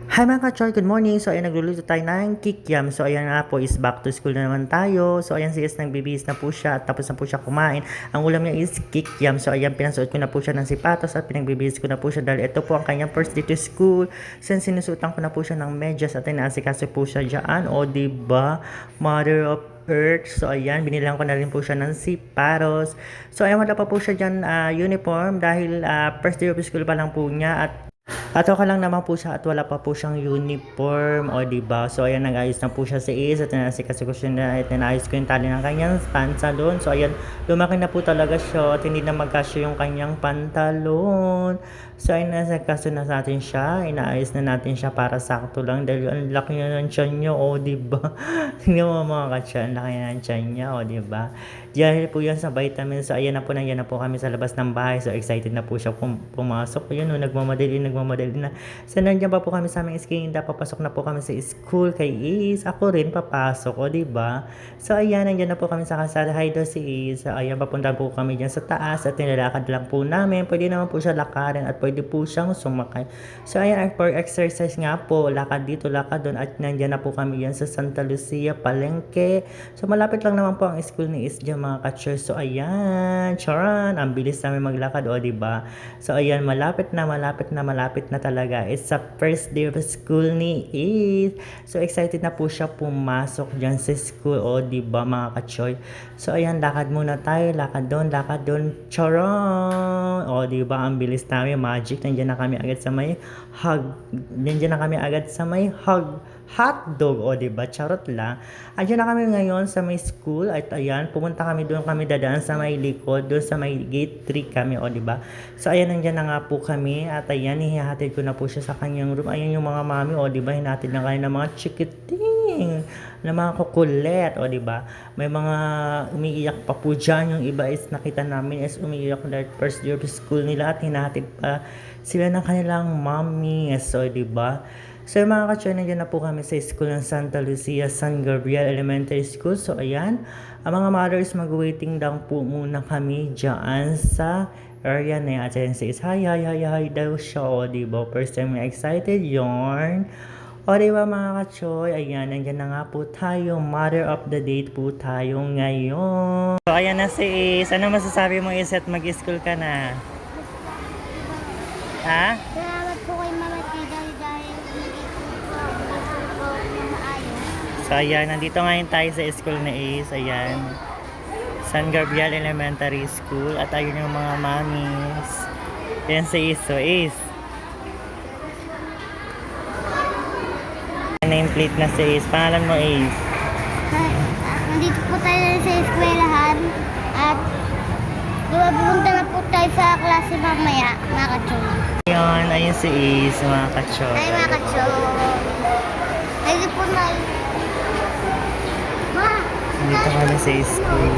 Hi mga ka-choy, good morning. So ayan, nagluluto tayo ng kikiam. So ayan nga po is back to school na naman tayo. So ayan, si Is nagbibihis na po siya at tapos na po siya kumain. Ang ulam niya is kikiam. So ayan, pinasuot ko na po siya ng sipatos at pinagbibihis ko na po siya dahil ito po ang kanyang first day to school. Since sinusutan ko na po siya ng medyas at inaasikaso po siya dyan. O diba, mother of Earth. So ayan, binilang ko na rin po siya ng sipatos. So ayan, wala pa po siya dyan uniform dahil first day of school pa lang po niya at okay lang naman po siya at wala pa po siyang uniform o diba. So ayan, nag-ayos na po siya si Ace at nasikaso ko siya na at nanayos ko yung tali ng kanyang pantalon. So ayan, lumaki na po talaga siya at hindi na magkasya yung kanyang pantalon. So ayun, nasikaso na natin siya, inaayos na natin siya para sakto lang dahil ang laki na ng tiyan niya o diba. Tingnan mo mga katyan, laki na ng tiyan niya o diba. Dahil po yan sa vitamins. So ayan na po, nandiyan na po kami sa labas ng bahay. So excited na po siya pumasok. Ayun o, nagmamadali na. So nandiyan pa po kami sa aming iskinda. Papasok na po kami sa school kay Is. Ako rin papasok o diba. So ayan, nandiyan na po kami sa kalsada. Hi daw si Is. So ayan, papunta po kami dyan sa taas at nilalakad lang po namin. Pwede naman po siya lakarin at pwede po siyang sumakay. So ayan, for exercise nga po, lakad dito, lakad doon. At nandiyan na po kami yan sa Santa Lucia, Palengke. So malapit lang naman po ang school ni Is dyan mga ka-church. So ayan, charan, ang bilis namin maglakad o diba. So ayan, malapit na talaga. It's sa first day of school ni Is. So excited na po siya pumasok dyan sa school o diba mga ka-choy. So ayan, lakad muna tayo, lakad doon, charan. O diba, ang bilis namin, magic. Nandiyan na kami agad sa may hotdog o diba, charot lang. Andiyan na kami ngayon sa may school at ayan, pumunta kami doon, kami dadaan sa may likod, doon sa may gate 3 kami o diba. So ayan, nandiyan na nga po kami at ayan, hihatid ko na po siya sa kanyang room. Ayan yung mga mami o diba, hinatid na kayo ng mga chikiting, ng mga kukulet o diba. May mga umiiyak pa po dyan, yung iba is nakita namin is umiiyak dahil first year of school nila at hinahatid pa sila ng kanilang mami. So diba. So mga ka-choy, nandiyan na po kami sa school ng Santa Lucia San Gabriel Elementary School. So ayan, ang mga mothers mag-waiting lang po muna kami dyan sa area na yan. At ayan says, hi daw siya o diba. First time na excited yarn. O diba mga ka-choy, ayan, nandiyan na nga po tayo. Mother of the day po tayo ngayon. So ayan na si Is. Ano masasabi mo Is at mag-school ka na? Ha? Salamat po kay Mama Tida dahil nag-school po na maayos. So ayan, nandito ngayon tayo sa school na Ace. Ayan, San Gabriel Elementary School. At ayun yung mga mommies. Ayan si Ace. So Ace, nameplate na si Ace. Pangalan mo Ace? Nandito po tayo sa eskwelahan at pupunta na po tayo sa klase mamaya, mga ka-choy. Ayun si Ace, mga ka-choy. Ay, mga ka-choy. Nandito po na. Ma! Nandito kami sa school.